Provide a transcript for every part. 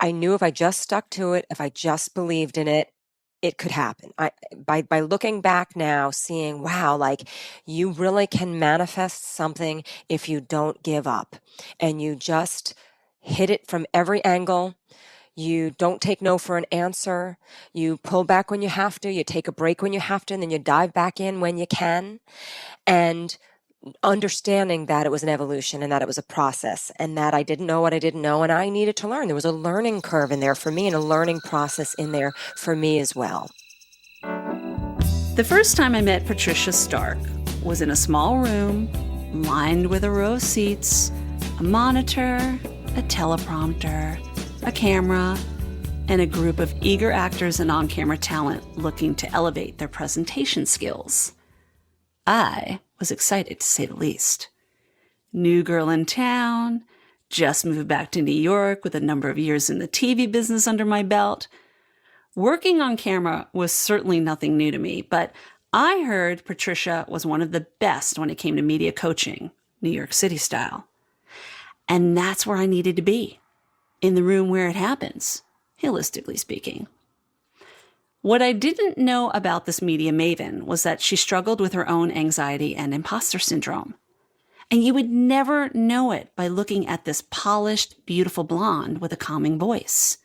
I knew if I just stuck to it, if I just believed in it, it could happen. By looking back now, seeing, wow, like you really can manifest something if you don't give up and you just hit it from every angle. You don't take no for an answer. You pull back when you have to. You take a break when you have to, and then you dive back in when you can. And understanding that it was an evolution and that it was a process and that I didn't know what I didn't know and I needed to learn. There was a learning curve in there for me and a learning process in there for me as well. The first time I met Patricia Stark was in a small room lined with a row of seats, a monitor, a teleprompter, a camera, and a group of eager actors and on-camera talent looking to elevate their presentation skills. I was excited, to say the least. New girl in town, just moved back to New York with a number of years in the TV business under my belt. Working on camera was certainly nothing new to me, but I heard Patricia was one of the best when it came to media coaching, New York City style. And that's where I needed to be, in the room where it happens, HIListically speaking. What I didn't know about this media maven was that she struggled with her own anxiety and imposter syndrome. And you would never know it by looking at this polished, beautiful blonde with a calming voice.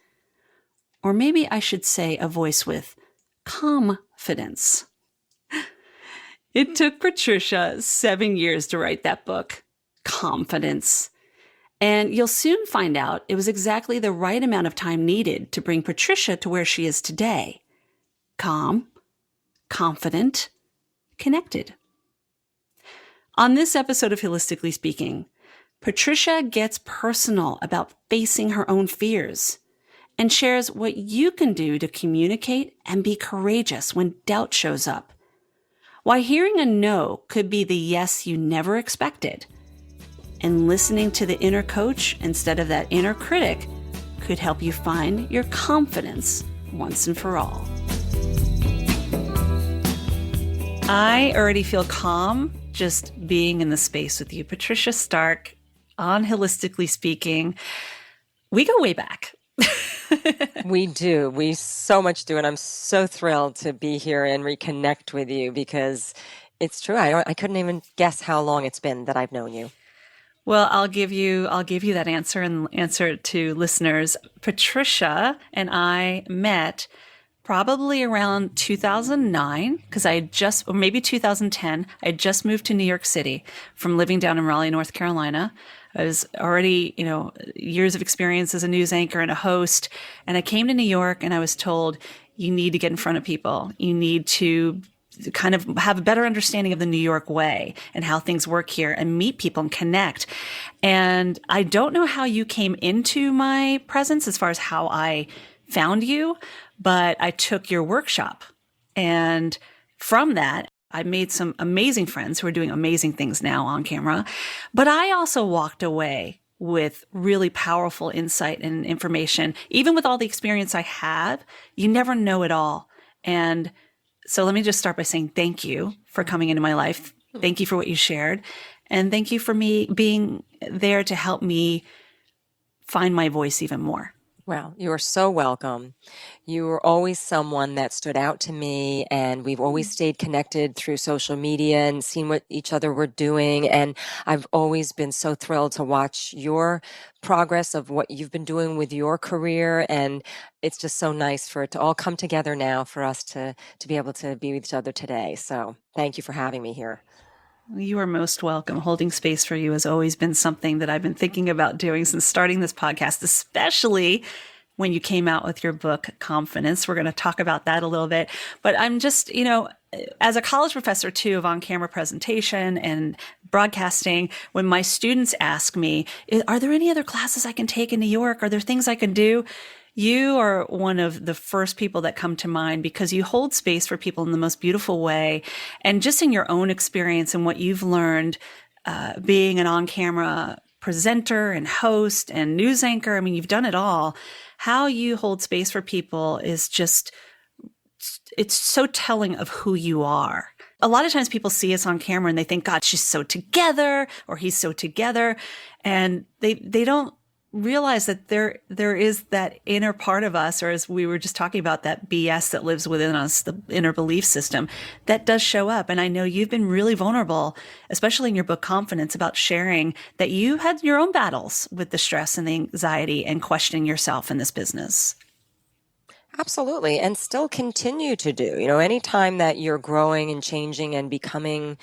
Or maybe I should say a voice with calmfidence. It took Patricia 7 years to write that book, Calmfidence. And you'll soon find out it was exactly the right amount of time needed to bring Patricia to where she is today. Calm, confident, connected. On this episode of HIListically Speaking, Patricia gets personal about facing her own fears and shares what you can do to communicate and be courageous when doubt shows up. Why hearing a no could be the yes you never expected, and listening to the inner coach instead of that inner critic could help you find your confidence once and for all. I already feel calm just being in the space with you. Patricia Stark on HIListically Speaking. We go way back. We do. We so much do. And I'm so thrilled to be here and reconnect with you because it's true. I couldn't even guess how long it's been that I've known you. Well, I'll give you that answer and answer to listeners. Patricia and I met probably around 2009, because or maybe 2010, I had just moved to New York City from living down in Raleigh, North Carolina. I was already, years of experience as a news anchor and a host. And I came to New York and I was told, you need to get in front of people. You need to kind of have a better understanding of the New York way and how things work here and meet people and connect. And I don't know how you came into my presence as far as how I found you, but I took your workshop. And from that, I made some amazing friends who are doing amazing things now on camera. But I also walked away with really powerful insight and information. Even with all the experience I have, you never know it all. And so let me just start by saying thank you for coming into my life. Thank you for what you shared. And thank you for me being there to help me find my voice even more. Well, you are so welcome. You were always someone that stood out to me, and we've always stayed connected through social media and seen what each other were doing. And I've always been so thrilled to watch your progress of what you've been doing with your career. And it's just so nice for it to all come together now for us to be able to be with each other today. So thank you for having me here. You are most welcome. Holding space for you has always been something that I've been thinking about doing since starting this podcast, especially when you came out with your book, Calmfidence. We're going to talk about that a little bit. But I'm just, as a college professor too of on-camera presentation and broadcasting, when my students ask me, are there any other classes I can take in New York? Are there things I can do? You are one of the first people that come to mind because you hold space for people in the most beautiful way. And just in your own experience and what you've learned, being an on-camera presenter and host and news anchor, I mean, you've done it all. How you hold space for people is just, it's so telling of who you are. A lot of times people see us on camera and they think, God, she's so together or he's so together. And they don't realize that there is that inner part of us, or as we were just talking about, that BS that lives within us, the inner belief system that does show up. And I know you've been really vulnerable, especially in your book Calmfidence, about sharing that you had your own battles with the stress and the anxiety and questioning yourself in this business. Absolutely, and still continue to do. Anytime that you're growing and changing and becoming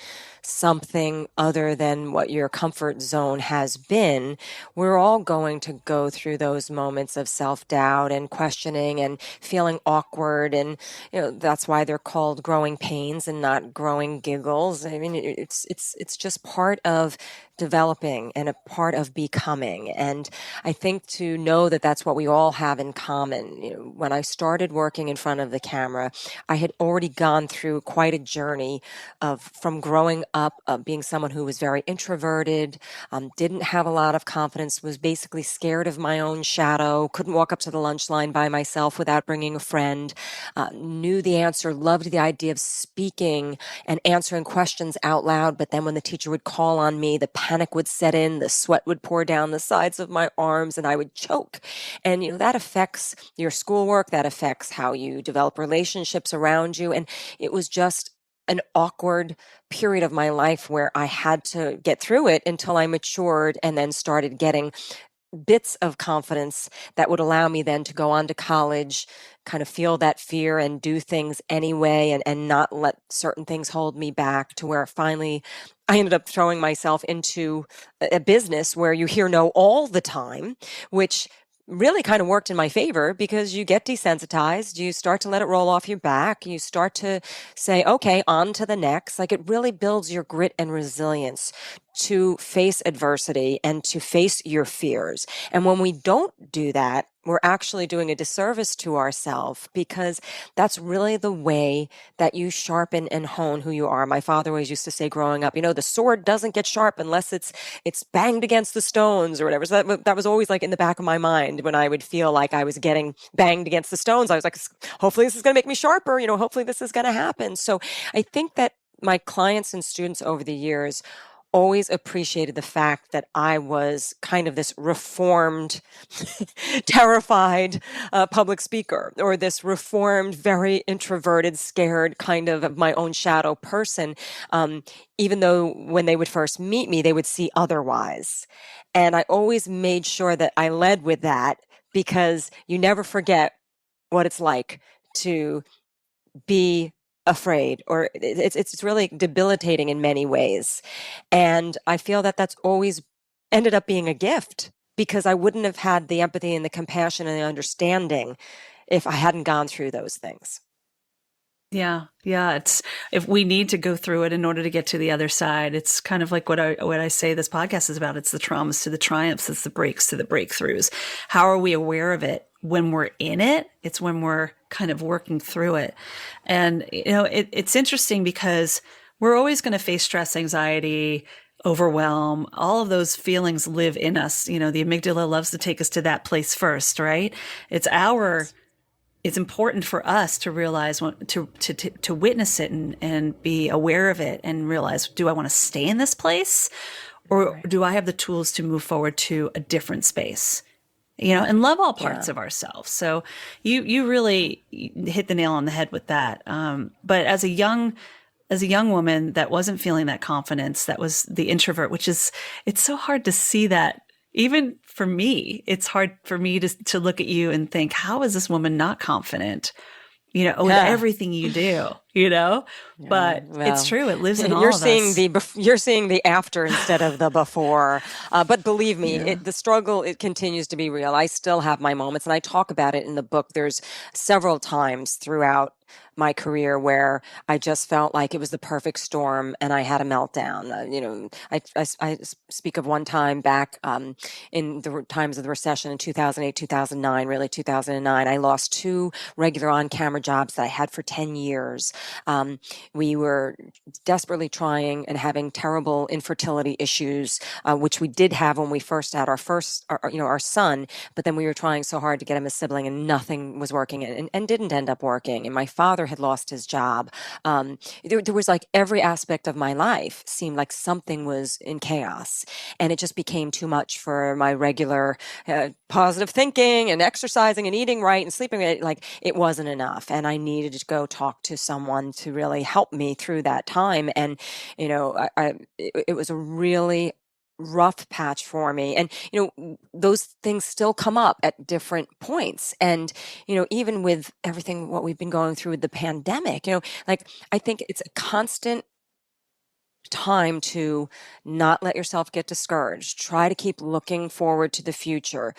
something other than what your comfort zone has been, we're all going to go through those moments of self-doubt and questioning and feeling awkward. And, that's why they're called growing pains and not growing giggles. I mean, it's just part of developing and a part of becoming. And I think to know that that's what we all have in common. When I started working in front of the camera, I had already gone through quite a journey from growing up, being someone who was very introverted, didn't have a lot of confidence, was basically scared of my own shadow, couldn't walk up to the lunch line by myself without bringing a friend, knew the answer, loved the idea of speaking and answering questions out loud. But then when the teacher would call on me, the panic would set in, the sweat would pour down the sides of my arms, and I would choke. And, that affects your schoolwork, that affects how you develop relationships around you. And it was just an awkward period of my life where I had to get through it until I matured and then started getting bits of confidence that would allow me then to go on to college, kind of feel that fear and do things anyway, and not let certain things hold me back, to where finally I ended up throwing myself into a business where you hear no all the time, which really kind of worked in my favor, because you get desensitized, you start to let it roll off your back, you start to say, okay, on to the next. Like, it really builds your grit and resilience to face adversity and to face your fears. And when we don't do that, we're actually doing a disservice to ourselves, because that's really the way that you sharpen and hone who you are. My father always used to say growing up, the sword doesn't get sharp unless it's banged against the stones or whatever. So that was always like in the back of my mind when I would feel like I was getting banged against the stones. I was like, hopefully this is going to make me sharper. Hopefully this is going to happen. So I think that my clients and students over the years always appreciated the fact that I was kind of this reformed, terrified public speaker, or this reformed, very introverted, scared kind of my own shadow person, even though when they would first meet me, they would see otherwise. And I always made sure that I led with that, because you never forget what it's like to be afraid, or it's really debilitating in many ways. And I feel that that's always ended up being a gift, because I wouldn't have had the empathy and the compassion and the understanding if I hadn't gone through those things. Yeah. It's, if we need to go through it in order to get to the other side, it's kind of like what I say this podcast is about. It's the traumas to the triumphs. It's the breaks to the breakthroughs. How are we aware of it when we're in it? It's when we're kind of working through it. And, it's interesting, because we're always going to face stress, anxiety, overwhelm. All of those feelings live in us. The amygdala loves to take us to that place first, right? It's important for us to realize, to witness it and be aware of it, and realize, do I want to stay in this place, or do I have the tools to move forward to a different space? And love all parts of ourselves. So you really hit the nail on the head with that. But as a young woman that wasn't feeling that confidence, that was the introvert, it's so hard to see that. Even for me, it's hard for me to look at you and think, how is this woman not confident? With everything you do, but it's true. It lives in all of us. You're seeing the after instead of the before. But believe me, the struggle, it continues to be real. I still have my moments, and I talk about it in the book. There's several times throughout my career where I just felt like it was the perfect storm and I had a meltdown. I speak of one time back in the times of the recession in 2008, 2009, really 2009. I lost 2 regular on-camera jobs that I had for 10 years. Um, we were desperately trying and having terrible infertility issues, which we did have when we first had our son, but then we were trying so hard to get him a sibling and nothing was working and didn't end up working. And my father had lost his job. There was like every aspect of my life seemed like something was in chaos. And it just became too much for my regular positive thinking and exercising and eating right and sleeping right. Like it wasn't enough. And I needed to go talk to someone to really help me through that time. And, it was a really rough patch for me. And, those things still come up at different points. And, even with everything, what we've been going through with the pandemic, like I think it's a constant time to not let yourself get discouraged. Try to keep looking forward to the future,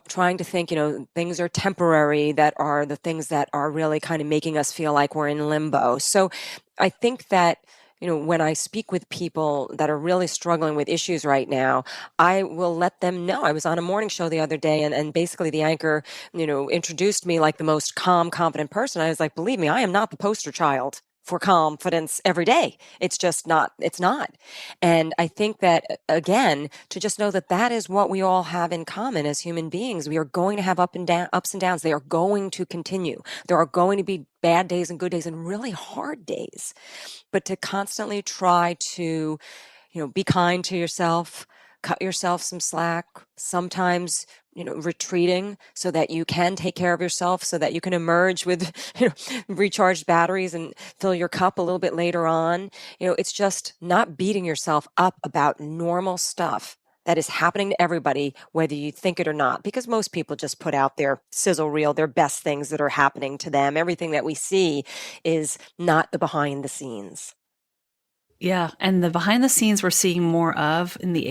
trying to think, things are temporary, that are the things that are really kind of making us feel like we're in limbo. So I think that when I speak with people that are really struggling with issues right now, I will let them know. I was on a morning show the other day, and basically the anchor, introduced me like the most calm, confident person. I was like, believe me, I am not the poster child for confidence every day. It's just not, it's not. And I think that, again, to just know that that is what we all have in common as human beings. We are going to have ups and downs. They are going to continue. There are going to be bad days and good days and really hard days. But to constantly try to, be kind to yourself, cut yourself some slack, sometimes, retreating so that you can take care of yourself, so that you can emerge with, recharged batteries and fill your cup a little bit later on. It's just not beating yourself up about normal stuff that is happening to everybody, whether you think it or not, because most people just put out their sizzle reel, their best things that are happening to them. Everything that we see is not the behind the scenes. Yeah. And the behind the scenes we're seeing more of in the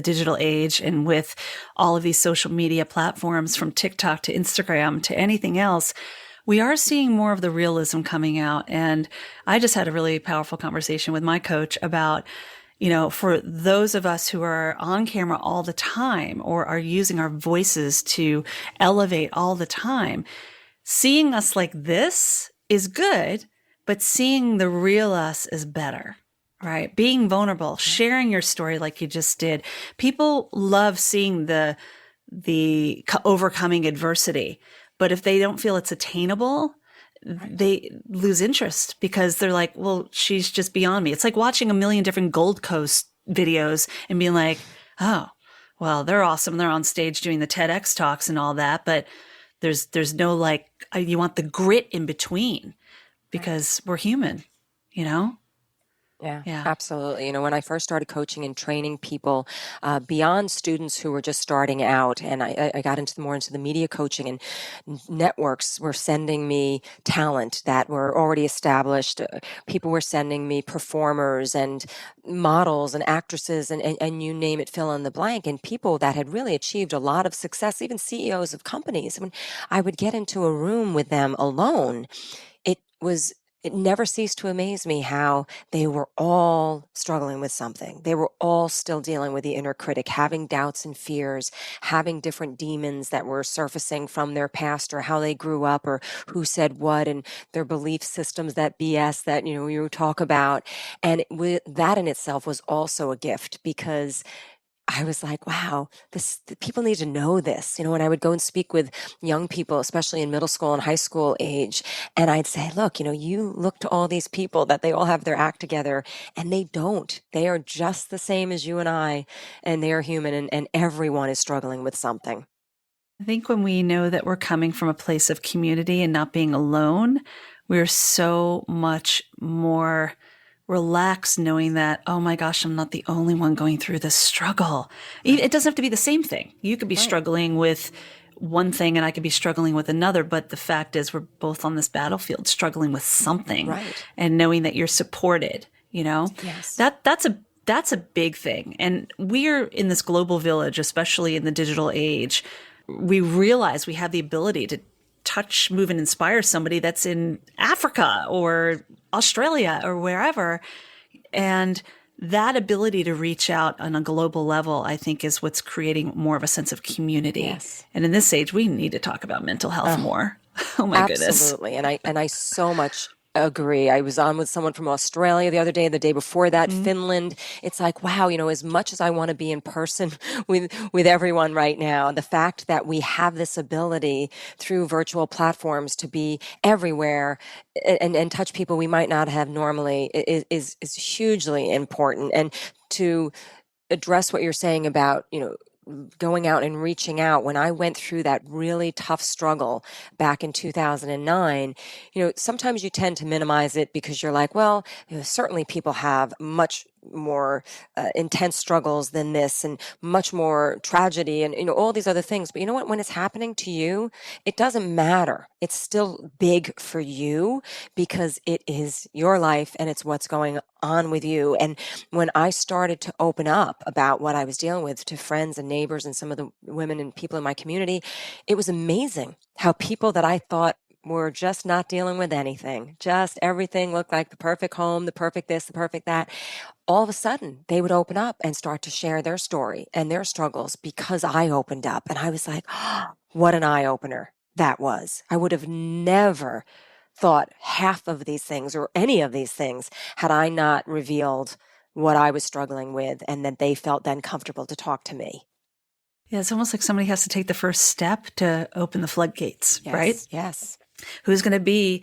digital age, and with all of these social media platforms from TikTok to Instagram to anything else, we are seeing more of the realism coming out. And I just had a really powerful conversation with my coach about, for those of us who are on camera all the time or are using our voices to elevate all the time, seeing us like this is good, but seeing the real us is better. Right. Being vulnerable, sharing your story like you just did. People love seeing the overcoming adversity, but if they don't feel it's attainable, they lose interest because they're like, well, she's just beyond me. It's like watching a million different Gold Coast videos and being like, oh, well, they're awesome. They're on stage doing the TEDx talks and all that, but there's no you want the grit in between because we're human, Yeah, absolutely. When I first started coaching and training people beyond students who were just starting out, and I got more into the media coaching, and networks were sending me talent that were already established. People were sending me performers and models and actresses and you name it, fill in the blank, and people that had really achieved a lot of success, even CEOs of companies. When I would get into a room with them alone, it never ceased to amaze me how they were all struggling with something. They were all still dealing with the inner critic, having doubts and fears, having different demons that were surfacing from their past or how they grew up or who said what and their belief systems, that BS that, you talk about. And that in itself was also a gift, because I was like, wow, people need to know this. When I would go and speak with young people, especially in middle school and high school age, and I'd say, look, you look to all these people that they all have their act together, and they don't. They are just the same as you and I, and they are human, and everyone is struggling with something. I think when we know that we're coming from a place of community and not being alone, we're so much more relax knowing that, oh my gosh, I'm not the only one going through this struggle. It doesn't have to be the same thing. You could be struggling with one thing and I could be struggling with another, but the fact is we're both on this battlefield struggling with something. Right. And knowing that you're supported, Yes. That's a big thing. And we're in this global village, especially in the digital age. We realize we have the ability to touch, move, and inspire somebody that's in Africa or Australia or wherever. And that ability to reach out on a global level, I think, is what's creating more of a sense of community. Yes. And in this age, we need to talk about mental health more. Oh my goodness. Absolutely. And I so much Agree. I was on with someone from Australia the other day, the day before that, Hmm. Finland. It's like, wow, as much as I want to be in person with everyone right now, the fact that we have this ability through virtual platforms to be everywhere and touch people we might not have normally is hugely important. And to address what you're saying about, going out and reaching out. When I went through that really tough struggle back in 2009, sometimes you tend to minimize it because you're like, well, certainly people have much more intense struggles than this and much more tragedy and all these other things. But you know what? When it's happening to you, it doesn't matter. It's still big for you because it is your life and it's what's going on with you. And when I started to open up about what I was dealing with to friends and neighbors and some of the women and people in my community, it was amazing how people that I thought were just not dealing with anything, just everything looked like the perfect home, the perfect this, the perfect that. All of a sudden, they would open up and start to share their story and their struggles because I opened up. And I was like, oh, what an eye opener that was. I would have never thought half of these things or any of these things had I not revealed what I was struggling with and that they felt then comfortable to talk to me. Yeah, it's almost like somebody has to take the first step to open the floodgates, right? Yes, yes. Who's going to be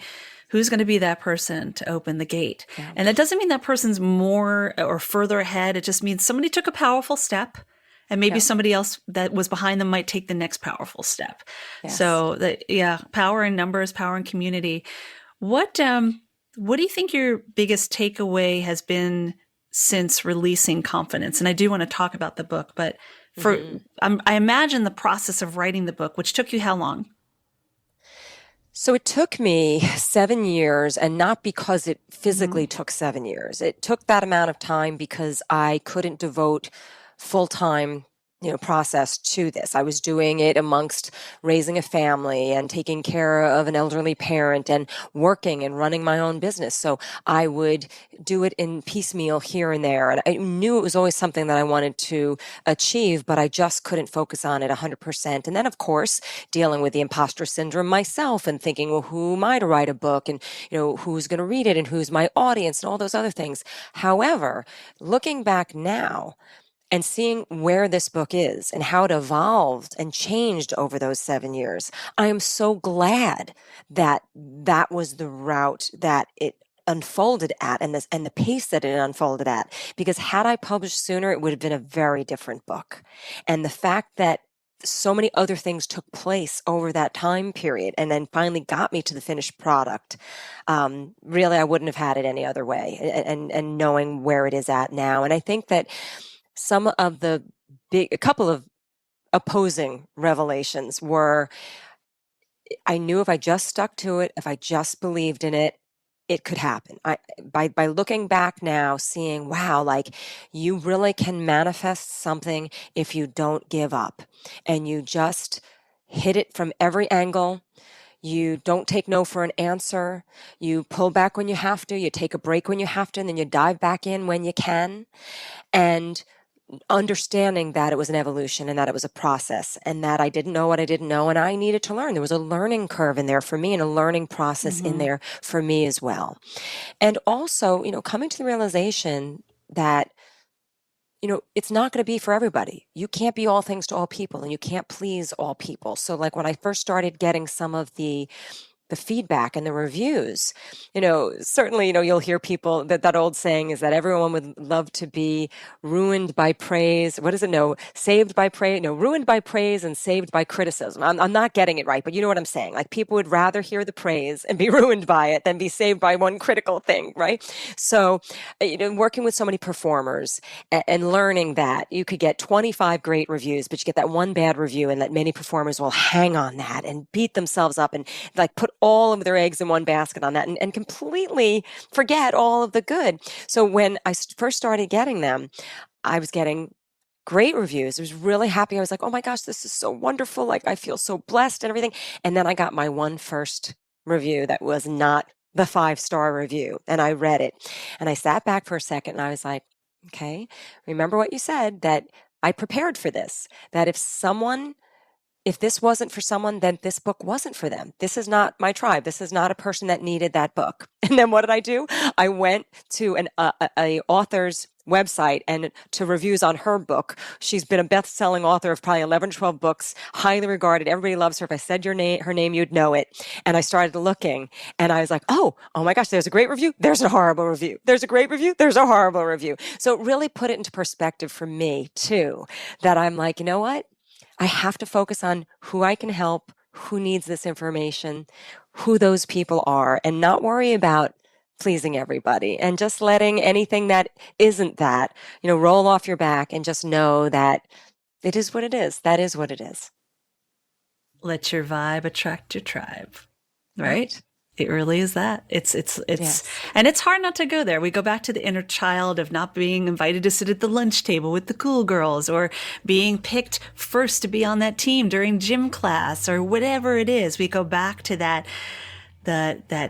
that person to open the gate? Yeah. And that doesn't mean that person's more or further ahead. It just means somebody took a powerful step, and maybe Yeah. somebody else that was behind them might take the next powerful step. Yes. So power in numbers, power in community. What do you think your biggest takeaway has been since releasing Calmfidence? And I do want to talk about the book, but I imagine the process of writing the book, which took you how long? So it took me 7 years, and not because it physically took 7 years. It took that amount of time because I couldn't devote full-time process to this. I was doing it amongst raising a family and taking care of an elderly parent and working and running my own business. So I would do it in piecemeal here and there. And I knew it was always something that I wanted to achieve, but I just couldn't focus on it 100%. And then, of course, dealing with the imposter syndrome myself and thinking, well, who am I to write a book? And, who's going to read it and who's my audience and all those other things. However, looking back now, and seeing where this book is and how it evolved and changed over those 7 years, I am so glad that that was the route that it unfolded at and the pace that it unfolded at. Because had I published sooner, it would have been a very different book. And the fact that so many other things took place over that time period and then finally got me to the finished product. Really, I wouldn't have had it any other way, and knowing where it is at now. And I think that some of a couple of opposing revelations were, I knew if I just stuck to it, if I just believed in it, it could happen. By looking back now, seeing, wow, like you really can manifest something if you don't give up and you just hit it from every angle. You don't take no for an answer. You pull back when you have to. You take a break when you have to, and then you dive back in when you can. And understanding that it was an evolution and that it was a process and that I didn't know what I didn't know and I needed to learn. There was a learning curve in there for me and a learning process in there for me as well. And also, coming to the realization that, it's not going to be for everybody. You can't be all things to all people and you can't please all people. So like when I first started getting some of the feedback and the reviews, certainly, you'll hear people that old saying is that everyone would love to be ruined by praise. What is it? No, saved by praise. No, ruined by praise and saved by criticism. I'm not getting it right, but you know what I'm saying. Like people would rather hear the praise and be ruined by it than be saved by one critical thing, right? So, working with so many performers and learning that you could get 25 great reviews, but you get that one bad review and that many performers will hang on that and beat themselves up and like put all of their eggs in one basket on that and completely forget all of the good. So when I first started getting them, I was getting great reviews. I was really happy. I was like, oh my gosh, this is so wonderful. Like I feel so blessed and everything. And then I got my one first review that was not the 5-star review. And I read it and I sat back for a second and I was like, okay, remember what you said, that I prepared for this, that if someone if this wasn't for someone, then this book wasn't for them. This is not my tribe. This is not a person that needed that book. And then what did I do? I went to a author's website and to reviews on her book. She's been a best-selling author of probably 11, 12 books, highly regarded. Everybody loves her. If I said her name, you'd know it. And I started looking and I was like, oh my gosh, there's a great review. There's a horrible review. There's a great review. There's a horrible review. So it really put it into perspective for me too, that I'm like, you know what? I have to focus on who I can help, who needs this information, who those people are, and not worry about pleasing everybody and just letting anything that isn't that, roll off your back and just know that it is what it is. That is what it is. Let your vibe attract your tribe, right? It really is that. It's, yes. And it's hard not to go there. We go back to the inner child of not being invited to sit at the lunch table with the cool girls, or being picked first to be on that team during gym class, or whatever it is. We go back to that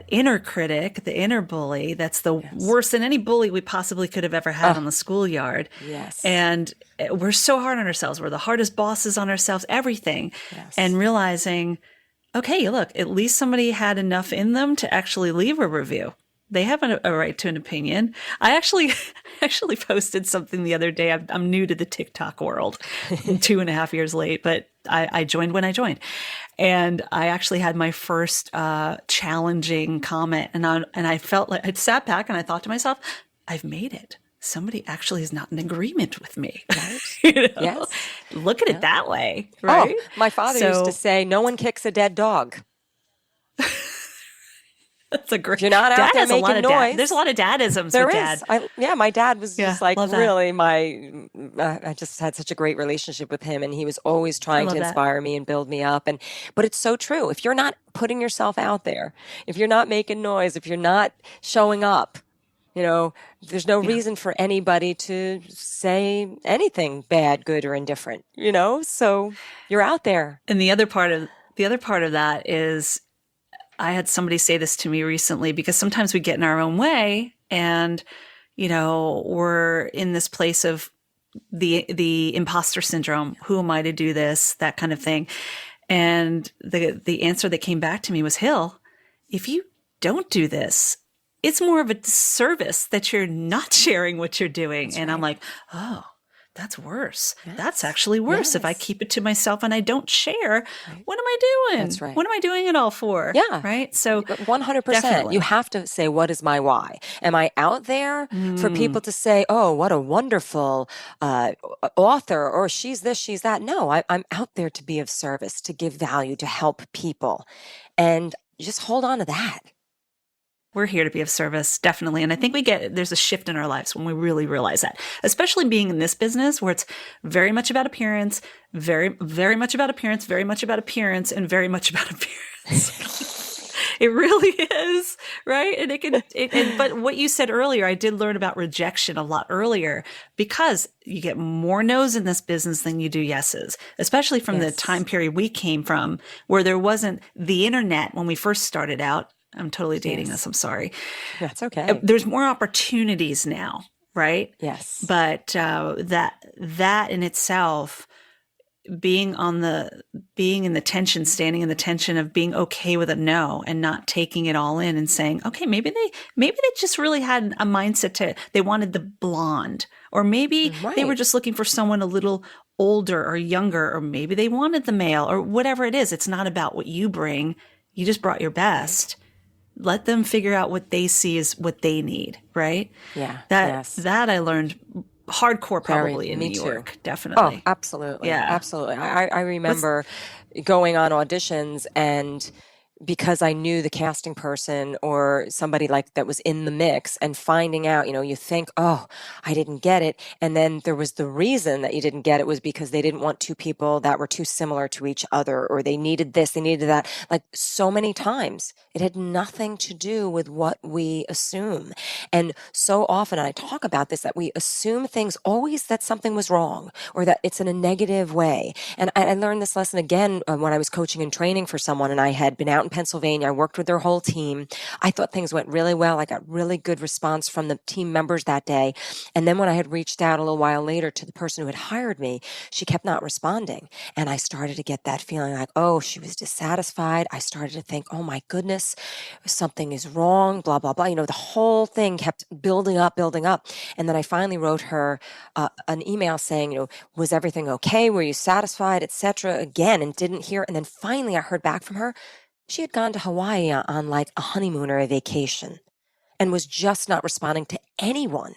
inner critic, the inner bully. That's the worse than any bully we possibly could have ever had on the schoolyard. Yes. And we're so hard on ourselves. We're the hardest bosses on ourselves, everything. Yes. And realizing, okay, look, at least somebody had enough in them to actually leave a review. They have a right to an opinion. I actually posted something the other day. I'm new to the TikTok world, 2.5 years late, but I joined when I joined. And I actually had my first challenging comment. And I felt like I'd sat back and I thought to myself, I've made it. Somebody actually is not in agreement with me. Right? Yes. Look at it that way, right? Oh, my father used to say, no one kicks a dead dog. That's a great. If you're not out there making noise. There's a lot of dadisms. There with is. Dad. My dad was just like really I just had such a great relationship with him, and he was always trying to inspire me and build me up. But it's so true. If you're not putting yourself out there, if you're not making noise, if you're not showing up, there's no reason for anybody to say anything bad, good, or indifferent. So you're out there. And the other part of that is, I had somebody say this to me recently, because sometimes we get in our own way, and we're in this place of the imposter syndrome. Who am I to do this? That kind of thing. And the answer that came back to me was, Hil, if you don't do this, it's more of a disservice that you're not sharing what you're doing. That's and right. I'm like, oh, that's worse. Yes. That's actually worse. Yes. If I keep it to myself and I don't share, right. What am I doing? That's right. What am I doing it all for? Yeah. Right? So 100%. Definitely. You have to say, what is my why? Am I out there for people to say, oh, what a wonderful author, or she's this, she's that? No, I'm out there to be of service, to give value, to help people. And just hold on to that. We're here to be of service, definitely. And I think there's a shift in our lives when we really realize that, especially being in this business where it's very much about appearance, very, very much about appearance, very much about appearance, and very much about appearance. It really is, right? And but what you said earlier, I did learn about rejection a lot earlier, because you get more no's in this business than you do yeses, especially from the time period we came from, where there wasn't the internet when we first started out. I'm totally dating this. I'm sorry. That's okay. There's more opportunities now, right? Yes. But that in itself, being in the tension, standing in the tension of being okay with a no and not taking it all in and saying, okay, maybe they just really had a mindset they wanted the blonde, or maybe they were just looking for someone a little older or younger, or maybe they wanted the male, or whatever it is. It's not about what you bring. You just brought your best. Let them figure out what they see is what they need, right? Yeah. That I learned hardcore probably in New York, definitely. Oh, absolutely. Yeah. Absolutely. I remember going on auditions, and because I knew the casting person or somebody like that was in the mix, and finding out, you think, oh, I didn't get it. And then there was the reason that you didn't get it was because they didn't want two people that were too similar to each other, or they needed this, they needed that. Like, so many times it had nothing to do with what we assume. And so often, I talk about this, that we assume things always that something was wrong, or that it's in a negative way. And I learned this lesson again when I was coaching and training for someone, and I had been out in Pennsylvania. I worked with their whole team. I thought things went really well. I got really good response from the team members that day. And then when I had reached out a little while later to the person who had hired me, she kept not responding. And I started to get that feeling like, oh, she was dissatisfied. I started to think, oh my goodness, something is wrong, blah, blah, blah. The whole thing kept building up, building up. And then I finally wrote her an email saying, was everything okay? Were you satisfied, etc. again, and didn't hear. And then finally I heard back from her. She had gone to Hawaii on like a honeymoon or a vacation and was just not responding to anyone.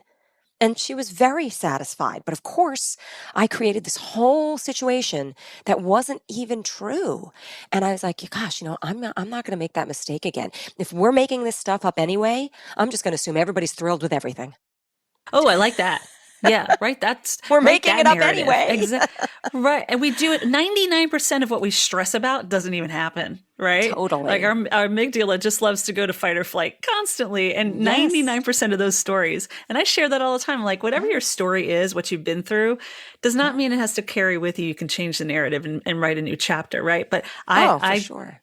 And she was very satisfied. But of course, I created this whole situation that wasn't even true. And I was like, gosh, I'm not going to make that mistake again. If we're making this stuff up anyway, I'm just going to assume everybody's thrilled with everything. Oh, I like that. Yeah, right. We're right, making it up anyway. Exactly. Right. And we do it. 99% of what we stress about doesn't even happen. Right. Totally. Like our amygdala just loves to go to fight or flight constantly. And Yes. 99% of those stories, and I share that all the time, like whatever your story is, what you've been through, does not mean it has to carry with you. You can change the narrative and write a new chapter. Right. But sure.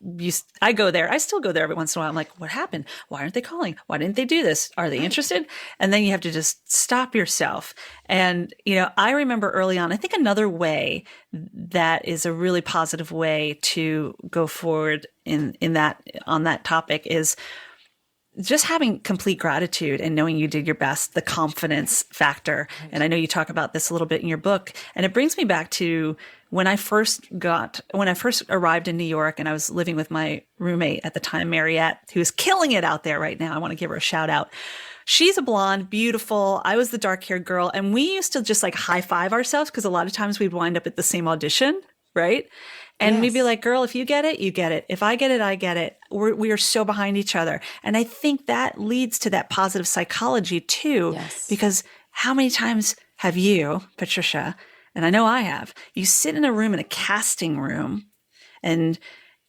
I go there. I still go there every once in a while. I'm like, what happened? Why aren't they calling? Why didn't they do this? Are they interested? And then you have to just stop yourself. And, I remember early on, I think another way that is a really positive way to go forward on that topic is just having complete gratitude and knowing you did your best, the confidence factor. And I know you talk about this a little bit in your book. And it brings me back to when I first arrived in New York and I was living with my roommate at the time, Mariette, who is killing it out there right now. I want to give her a shout out. She's a blonde, beautiful. I was the dark-haired girl. And we used to just like high five ourselves because a lot of times we'd wind up at the same audition, right? And we'd be like, girl, if you get it, you get it. If I get it, I get it. We are so behind each other. And I think that leads to that positive psychology too. Yes. Because how many times have you, Patricia, and I know I have, you sit in a room, in a casting room, and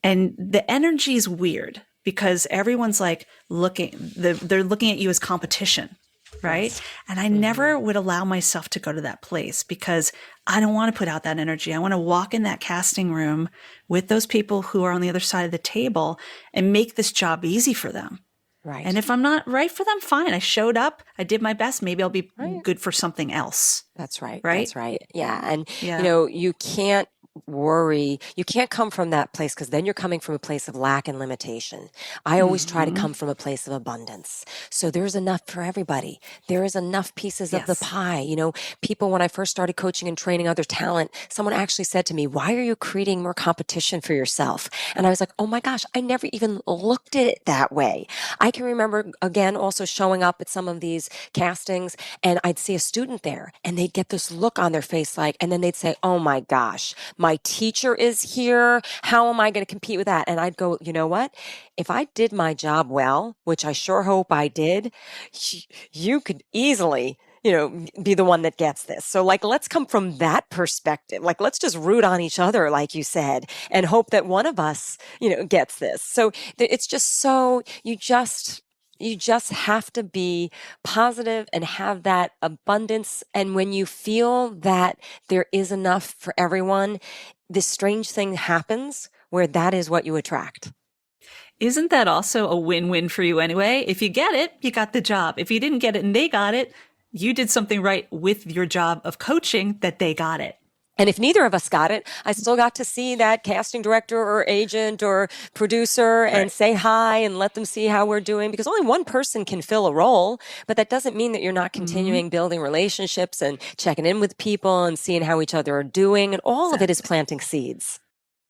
the energy is weird because everyone's like they're looking at you as competition. Right. Yes. And I never would allow myself to go to that place because I don't want to put out that energy. I want to walk in that casting room with those people who are on the other side of the table and make this job easy for them. Right. And if I'm not right for them, fine. I showed up. I did my best. Maybe I'll be good for something else. That's right. Right. That's right. Yeah. And, you can't worry. You can't come from that place because then you're coming from a place of lack and limitation. I always try to come from a place of abundance. So there's enough for everybody. There is enough pieces of the pie. People, when I first started coaching and training other talent, someone actually said to me, why are you creating more competition for yourself? And I was like, oh my gosh, I never even looked at it that way. I can remember, again, also showing up at some of these castings and I'd see a student there and they'd get this look on their face and then they'd say, oh my gosh, my teacher is here. How am I going to compete with that? And I'd go, you know what? If I did my job well, which I sure hope I did, you could easily, be the one that gets this. So let's come from that perspective. Let's just root on each other, like you said, and hope that one of us, gets this. So it's just so you just have to be positive and have that abundance. And when you feel that there is enough for everyone, this strange thing happens where that is what you attract. Isn't that also a win-win for you anyway? If you get it, you got the job. If you didn't get it and they got it, you did something right with your job of coaching that they got it. And if neither of us got it, I still got to see that casting director or agent or producer and say hi and let them see how we're doing because only one person can fill a role, but that doesn't mean that you're not continuing building relationships and checking in with people and seeing how each other are doing. And all of it is planting seeds.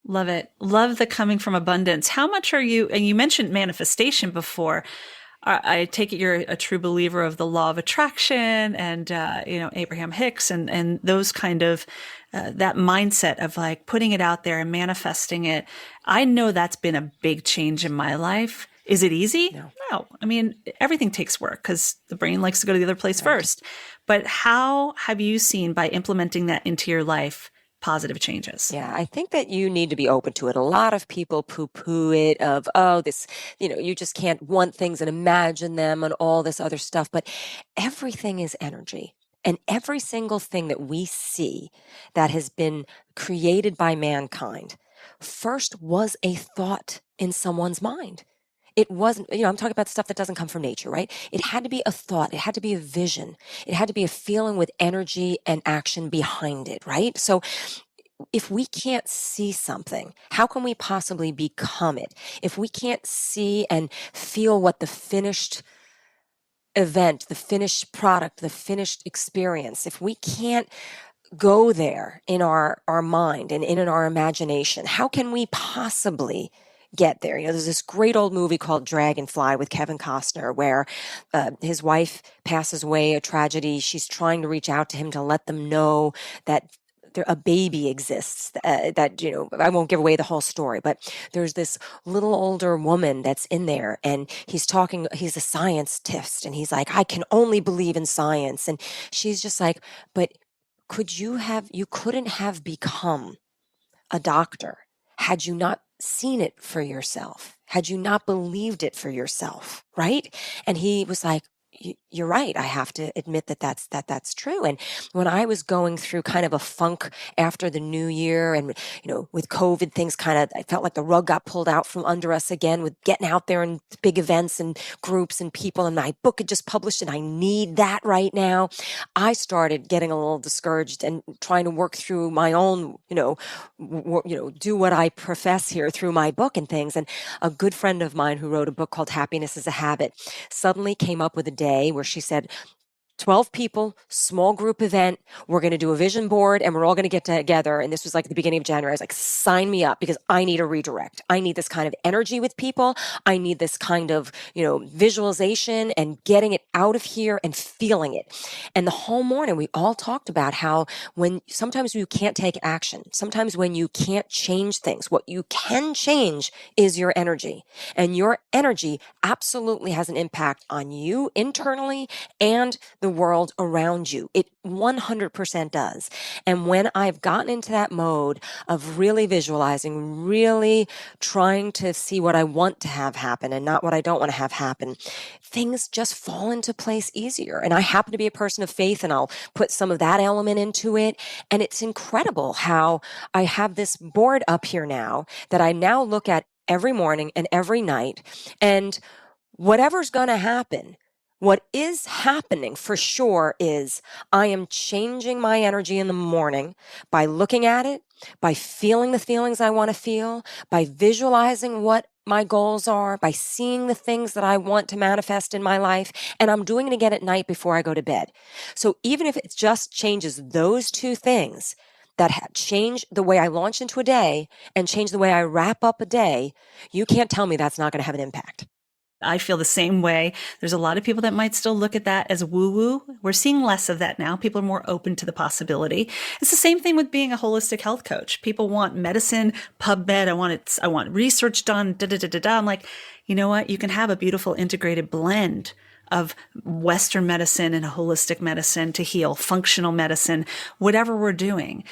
Love it. Love the coming from abundance. How much are you, and you mentioned manifestation before. I take it you're a true believer of the law of attraction and, Abraham Hicks and those kind of, that mindset of putting it out there and manifesting it. I know that's been a big change in my life. Is it easy? No. I mean, everything takes work because the brain likes to go to the other place first. But how have you seen by implementing that into your life positive changes? Yeah, I think that you need to be open to it. A lot of people poo-poo it of, this, you just can't want things and imagine them and all this other stuff. But everything is energy. And every single thing that we see that has been created by mankind first was a thought in someone's mind. It wasn't, I'm talking about stuff that doesn't come from nature, right? It had to be a thought. It had to be a vision. It had to be a feeling with energy and action behind it, right? So if we can't see something, how can we possibly become it? If we can't see and feel what the finished event, the finished product, the finished experience, if we can't go there in our mind and in our imagination, how can we possibly get there? There's this great old movie called Dragonfly with Kevin Costner where his wife passes away, a tragedy. She's trying to reach out to him to let them know that a baby exists, that, I won't give away the whole story, but there's this little older woman that's in there, and he's a scientist, and he's like, I can only believe in science. And she's just like, but you couldn't have become a doctor had you not seen it for yourself, had you not believed it for yourself, right? And he was like, you're right. I have to admit that's true. And when I was going through kind of a funk after the new year and, with COVID, I felt like the rug got pulled out from under us again with getting out there and big events and groups and people. And my book had just published and I need that right now. I started getting a little discouraged and trying to work through my own, do what I profess here through my book and things. And a good friend of mine who wrote a book called Happiness is a Habit suddenly came up with a day where she said, 12 people, small group event. We're going to do a vision board and we're all going to get together. And this was like the beginning of January. I was like, sign me up because I need a redirect. I need this kind of energy with people. I need this kind of, visualization and getting it out of here and feeling it. And the whole morning we all talked about how sometimes you can't take action, sometimes when you can't change things, what you can change is your energy. And your energy absolutely has an impact on you internally and the world around you. It 100% does. And when I've gotten into that mode of really visualizing, really trying to see what I want to have happen and not what I don't want to have happen, things just fall into place easier. And I happen to be a person of faith, and I'll put some of that element into it. And it's incredible how I have this board up here now that I now look at every morning and every night. And whatever's going to happen, what is happening for sure is I am changing my energy in the morning by looking at it, by feeling the feelings I want to feel, by visualizing what my goals are, by seeing the things that I want to manifest in my life, and I'm doing it again at night before I go to bed. So even if it just changes those two things that change the way I launch into a day and change the way I wrap up a day, you can't tell me that's not going to have an impact. I feel the same way. There's a lot of people that might still look at that as woo-woo. We're seeing less of that now. People are more open to the possibility. It's the same thing with being a holistic health coach. People want medicine, PubMed. I want research done. I'm like, you know what? You can have a beautiful integrated blend of Western medicine and holistic medicine to heal, functional medicine, whatever we're doing.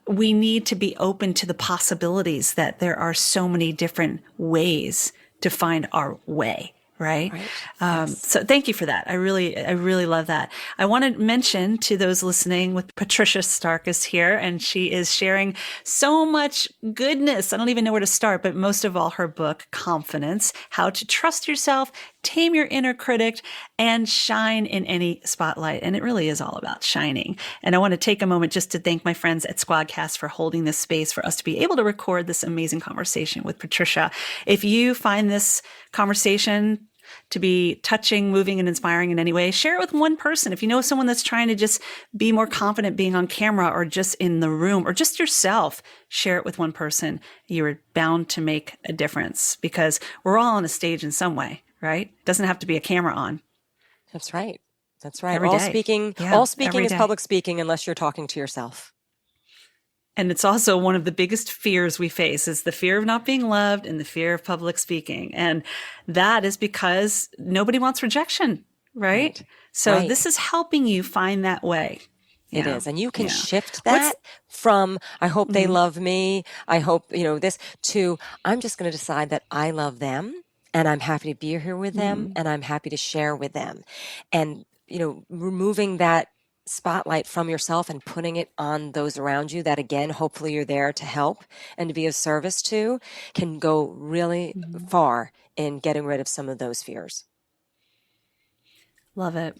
We need to be open to the possibilities that there are so many different ways to find our way, right? Yes. So thank you for that. I really love that. I want to mention to those listening with Patricia Stark is here, and she is sharing so much goodness. I don't even know where to start, but most of all, her book, Calmfidence, How to Trust Yourself, Tame Your Inner Critic, and Shine in Any Spotlight. And it really is all about shining. And I want to take a moment just to thank my friends at SquadCast for holding this space for us to be able to record this amazing conversation with Patricia. If you find this conversation to be touching, moving, and inspiring in any way, share it with one person. If you know someone that's trying to just be more confident being on camera or just in the room or just yourself, share it with one person. You're bound to make a difference because we're all on a stage in some way, right? It doesn't have to be a camera on. That's right. That's right. Every all day. speaking is public speaking unless you're talking to yourself. And it's also one of the biggest fears we face is the fear of not being loved and the fear of public speaking. And that is because nobody wants rejection, right? So this is helping you find that way. It is. And you can shift that from, I hope they love me, I hope, this, to, I'm just going to decide that I love them and I'm happy to be here with them and I'm happy to share with them. And, removing that spotlight from yourself and putting it on those around you that, again, hopefully you're there to help and to be of service to, can go really Mhm. far in getting rid of some of those fears. Love it.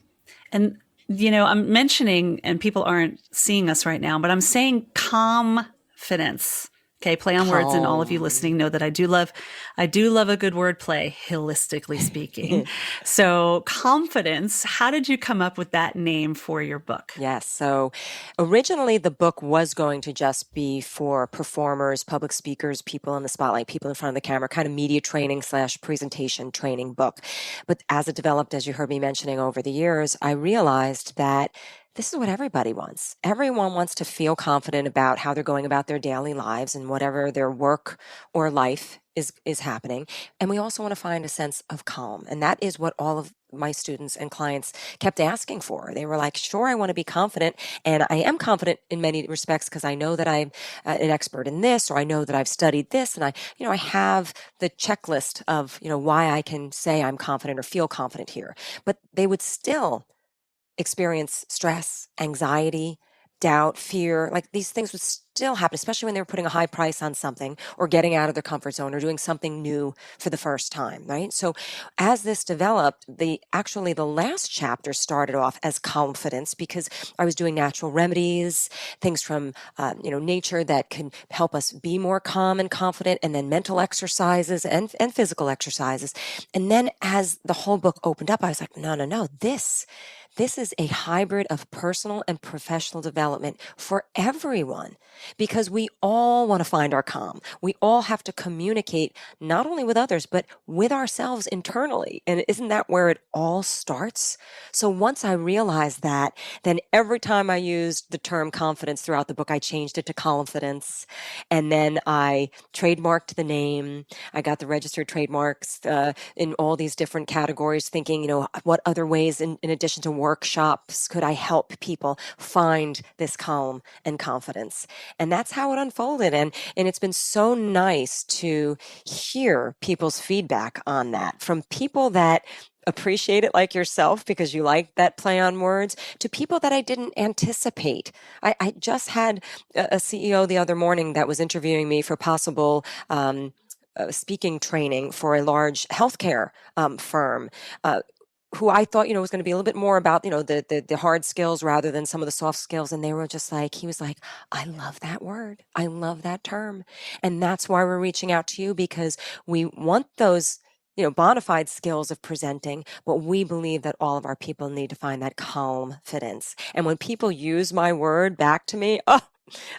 And, I'm mentioning, and people aren't seeing us right now, but I'm saying confidence. Okay, play on words, and all of you Calm. listening know that I do love a good wordplay, HIListically speaking. So, confidence. How did you come up with that name for your book? Yes. So originally the book was going to just be for performers, public speakers, people in the spotlight, people in front of the camera, kind of media training / presentation training book. But as it developed, as you heard me mentioning over the years, I realized that this is what everybody wants. Everyone wants to feel confident about how they're going about their daily lives and whatever their work or life is happening. And we also want to find a sense of calm. And that is what all of my students and clients kept asking for. They were like, sure, I want to be confident. And I am confident in many respects because I know that I'm an expert in this, or I know that I've studied this. And I have the checklist of, why I can say I'm confident or feel confident here. But they would still experience stress, anxiety, doubt, fear. Like these things would still happen, especially when they were putting a high price on something or getting out of their comfort zone or doing something new for the first time, right? So as this developed, the last chapter started off as Calmfidence because I was doing natural remedies, things from, nature that can help us be more calm and confident, and then mental exercises and physical exercises. And then as the whole book opened up, I was like, no, this is a hybrid of personal and professional development for everyone because we all want to find our calm. We all have to communicate not only with others, but with ourselves internally. And isn't that where it all starts? So once I realized that, then every time I used the term confidence throughout the book, I changed it to confidence. And then I trademarked the name. I got the registered trademarks in all these different categories, thinking, what other ways in addition to workshops could I help people find this calm and confidence? And that's how it unfolded. And it's been so nice to hear people's feedback on that from people that appreciate it like yourself because you like that play on words to people that I didn't anticipate. I just had a CEO the other morning that was interviewing me for possible speaking training for a large healthcare firm. Who I thought, was going to be a little bit more about, the hard skills rather than some of the soft skills. And they were just like, he was like, I love that word. I love that term. And that's why we're reaching out to you because we want those, bona fide skills of presenting, but we believe that all of our people need to find that confidence. And when people use my word back to me,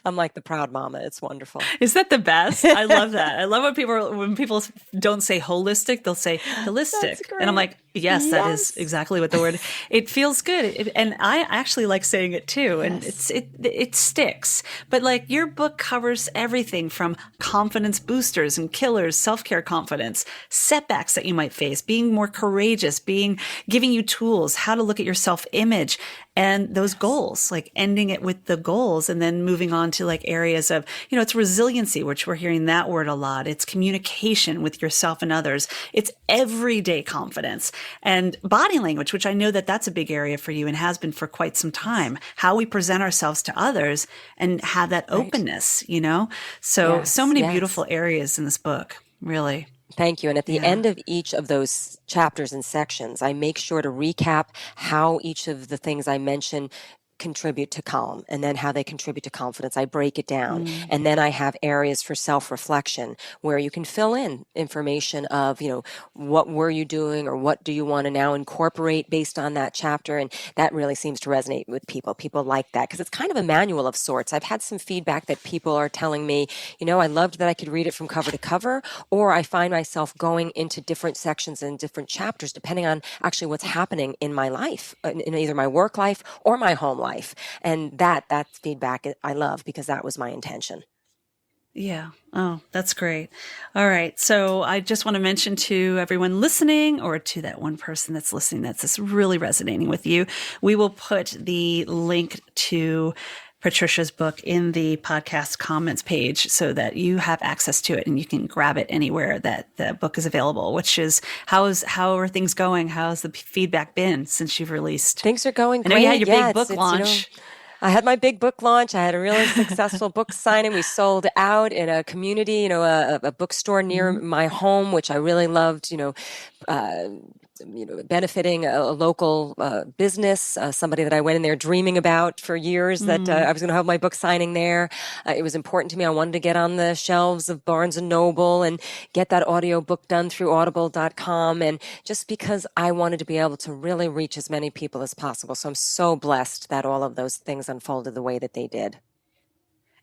I'm like the proud mama. It's wonderful. Is that the best? I love that. I love when people don't say holistic, they'll say holistic. And I'm like, yes, that is exactly what the word, it feels good. And I actually like saying it too. And it sticks. But like your book covers everything from confidence boosters and killers, self-care confidence, setbacks that you might face, being more courageous, giving you tools, how to look at your self-image and those goals, like ending it with the goals and then moving on to like areas of, it's resiliency, which we're hearing that word a lot. It's communication with yourself and others. It's everyday confidence and body language, which I know that that's a big area for you and has been for quite some time. How we present ourselves to others and have that openness, So many beautiful areas in this book, really. Thank you. And at the end of each of those chapters and sections, I make sure to recap how each of the things I mentioned contribute to calm and then how they contribute to confidence. I break it down. And then I have areas for self-reflection where you can fill in information of, what were you doing or what do you want to now incorporate based on that chapter? And that really seems to resonate with people. People like that because it's kind of a manual of sorts. I've had some feedback that people are telling me, I loved that I could read it from cover to cover, or I find myself going into different sections and different chapters depending on actually what's happening in my life, in either my work life or my home life. And that feedback I love because that was my intention. Yeah. Oh, that's great. All right. So I just want to mention to everyone listening or to that one person that's listening that's really resonating with you, we will put the link to Patricia's book in the podcast comments page so that you have access to it and you can grab it anywhere that the book is available, which is how are things going? How's the feedback been since you've released? Things are going I great. know you had your Yeah, big book launch. I had my big book launch. I had a really successful book signing. We sold out in a community, a bookstore near my home, which I really loved, uh, benefiting a local business, somebody that I went in there dreaming about for years that I was going to have my book signing there. It was important to me. I wanted to get on the shelves of Barnes and Noble and get that audio book done through audible.com. And just because I wanted to be able to really reach as many people as possible. So I'm so blessed that all of those things unfolded the way that they did.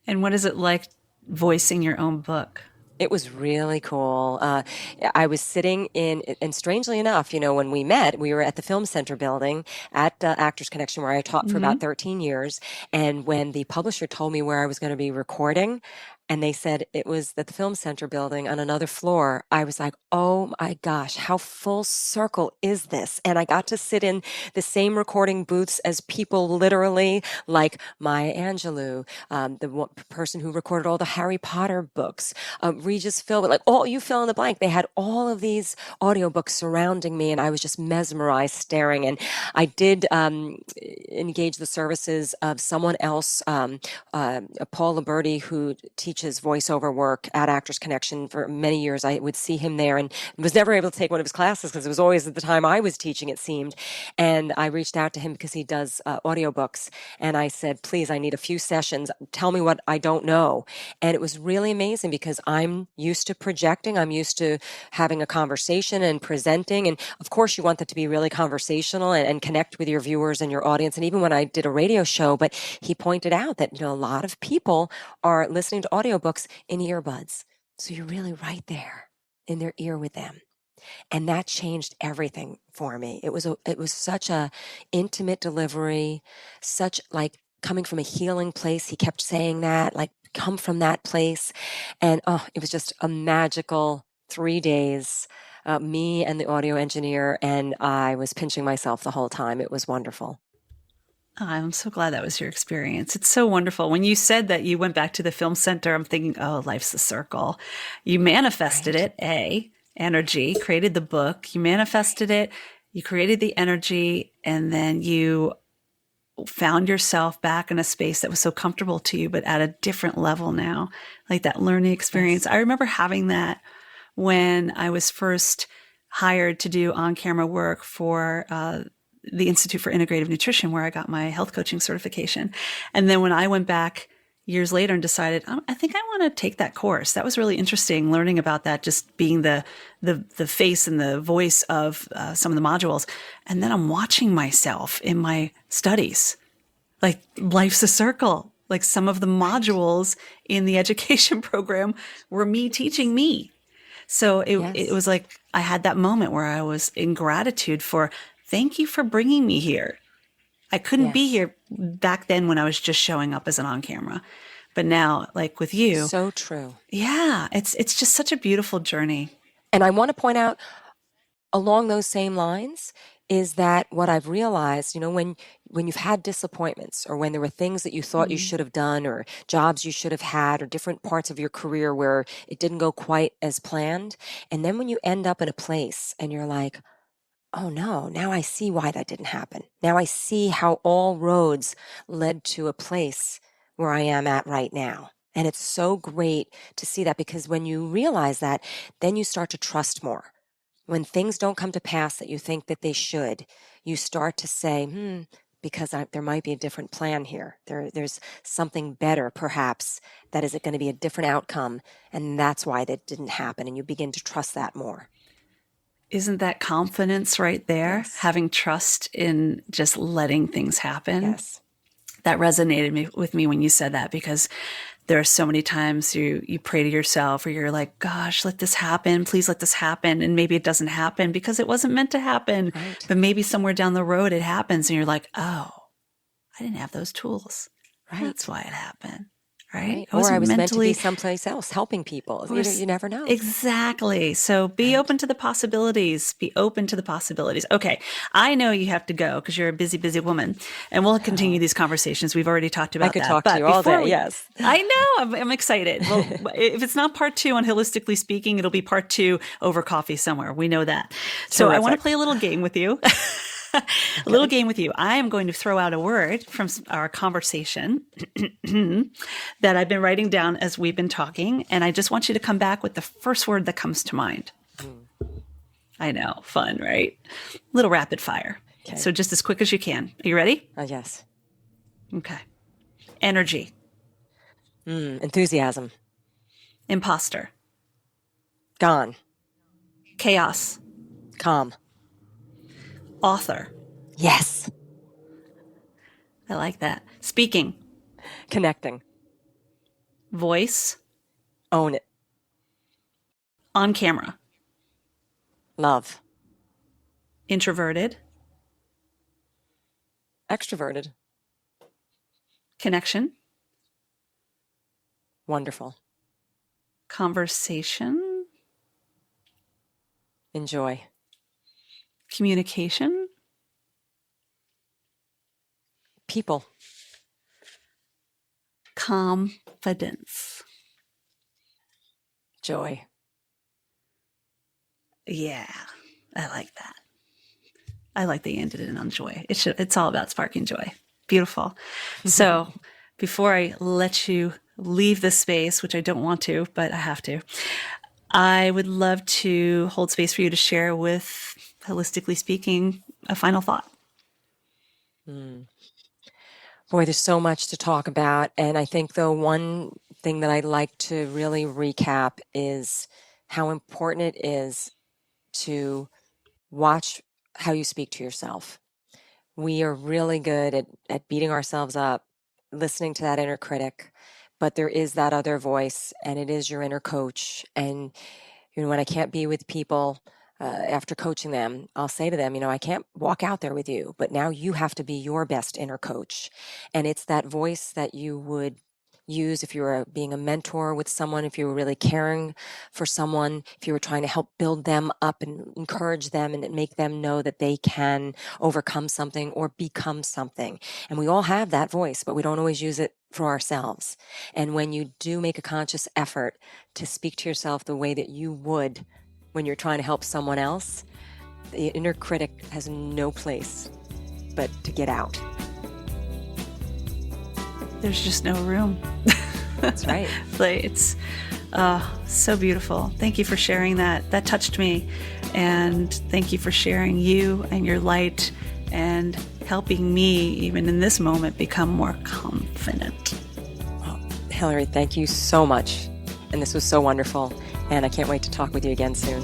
And what is it like voicing your own book? It was really cool. I was sitting and strangely enough, when we met, we were at the Film Center building at Actors Connection, where I taught for about 13 years. And when the publisher told me where I was going to be recording, and they said it was at the Film Center building on another floor, I was like, oh my gosh, how full circle is this? And I got to sit in the same recording booths as people literally like Maya Angelou, the person who recorded all the Harry Potter books, Regis Philbin, like all you fill in the blank. They had all of these audiobooks surrounding me, and I was just mesmerized staring. And I did engage the services of someone else, Paul Liberti, who teaches voiceover work at Actors Connection. For many years, I would see him there and was never able to take one of his classes because it was always at the time I was teaching, it seemed. And I reached out to him because he does audiobooks. And I said, please, I need a few sessions. Tell me what I don't know. And it was really amazing because I'm used to projecting. I'm used to having a conversation and presenting. And of course, you want that to be really conversational and connect with your viewers and your audience. And even when I did a radio show, but he pointed out that, a lot of people are listening to audiobooks in earbuds. So you're really right there in their ear with them. And that changed everything for me. It was such a intimate delivery, such like coming from a healing place. He kept saying that, like, come from that place. And it was just a magical 3 days. Me and the audio engineer, and I was pinching myself the whole time. It was wonderful. Oh, I'm so glad that was your experience. It's so wonderful. When you said that you went back to the film center, I'm thinking, oh, life's a circle. You manifested it, energy, created the book, you manifested it, you created the energy, and then you found yourself back in a space that was so comfortable to you, but at a different level now, like that learning experience. Yes. I remember having that when I was first hired to do on-camera work for the Institute for Integrative Nutrition, where I got my health coaching certification. And then when I went back years later and decided, I think I want to take that course. That was really interesting, learning about that, just being the face and the voice of some of the modules. And then I'm watching myself in my studies. Like, life's a circle. Like, some of the modules in the education program were me teaching me. So it was like I had that moment where I was in gratitude for, thank you for bringing me here. I couldn't be here back then when I was just showing up as an on-camera. But now, like with you. So true. Yeah, it's just such a beautiful journey. And I want to point out, along those same lines, is that what I've realized, when you've had disappointments, or when there were things that you thought you should have done, or jobs you should have had, or different parts of your career where it didn't go quite as planned. And then when you end up in a place and you're like, oh no, now I see why that didn't happen. Now I see how all roads led to a place where I am at right now. And it's so great to see that, because when you realize that, then you start to trust more. When things don't come to pass that you think that they should, you start to say, because there might be a different plan here. There's something better, perhaps, that is going to be a different outcome. And that's why that didn't happen. And you begin to trust that more. Isn't that confidence right there? Yes. Having trust in just letting things happen. Yes. That resonated with me when you said that, because there are so many times you pray to yourself, or you're like, gosh, let this happen. Please let this happen. And maybe it doesn't happen because it wasn't meant to happen. Right. But maybe somewhere down the road it happens and you're like, oh, I didn't have those tools. Right. That's why it happened. right? Or I was meant to be someplace else helping people. You never know. Exactly. So be open to the possibilities. Be open to the possibilities. Okay. I know you have to go because you're a busy, busy woman, and we'll continue these conversations. We've already talked about that. I could talk to you all day. Yes. I know. I'm excited. Well, if it's not part 2 on Hilistically Speaking, it'll be part 2 over coffee somewhere. We know that. So I want to play a little game with you. A little game with you. I am going to throw out a word from our conversation that I've been writing down as we've been talking, and I just want you to come back with the first word that comes to mind. I know. Fun, right? Little rapid fire. Okay. So just as quick as you can. Are you ready? Yes. Okay. Energy. Enthusiasm. Imposter. Gone. Chaos. Calm. Author. Yes. I like that. Speaking. Connecting. Voice. Own it. On camera. Love. Introverted. Extroverted. Connection. Wonderful. Conversation. Enjoy. Communication. People. Confidence. Joy. Yeah, I like that. I like that you ended it on joy. It's all about sparking joy. Beautiful. So before I let you leave this space, which I don't want to, but I have to, I would love to hold space for you to share with Hilistically Speaking, a final thought. Boy, there's so much to talk about. And I think, though, one thing that I'd like to really recap is how important it is to watch how you speak to yourself. We are really good at beating ourselves up, listening to that inner critic, but there is that other voice, and it is your inner coach. And when I can't be with people, after coaching them, I'll say to them, I can't walk out there with you, but now you have to be your best inner coach. And it's that voice that you would use if you were being a mentor with someone, if you were really caring for someone, if you were trying to help build them up and encourage them and make them know that they can overcome something or become something. And we all have that voice, but we don't always use it for ourselves. And when you do make a conscious effort to speak to yourself the way that you would when you're trying to help someone else, the inner critic has no place but to get out. There's just no room. That's right. It's so beautiful. Thank you for sharing that. That touched me. And thank you for sharing you and your light and helping me, even in this moment, become more confident. Well, Hilary, thank you so much. And this was so wonderful. And I can't wait to talk with you again soon.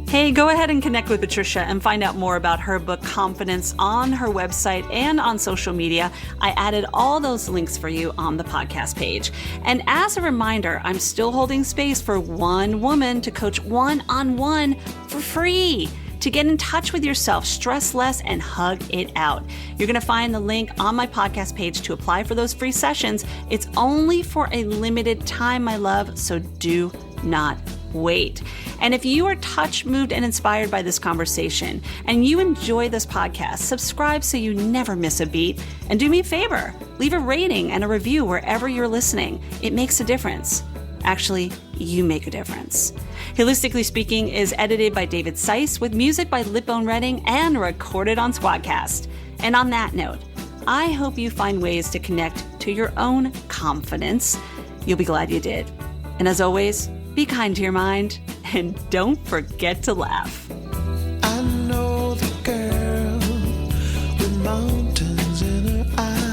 Hey, go ahead and connect with Patricia and find out more about her book, Calmfidence, on her website and on social media. I added all those links for you on the podcast page. And as a reminder, I'm still holding space for one woman to coach one-on-one for free. To get in touch with yourself, stress less, and hug it out. You're going to find the link on my podcast page to apply for those free sessions. It's only for a limited time, my love, so do not wait. And if you are touched, moved, and inspired by this conversation, and you enjoy this podcast, subscribe so you never miss a beat. And do me a favor, leave a rating and a review wherever you're listening. It makes a difference. Actually, you make a difference. Hilistically Speaking is edited by David Sais with music by Lipbone Redding and recorded on SquadCast. And on that note, I hope you find ways to connect to your own confidence. You'll be glad you did. And as always, be kind to your mind and don't forget to laugh. I know the girl with mountains in her eyes.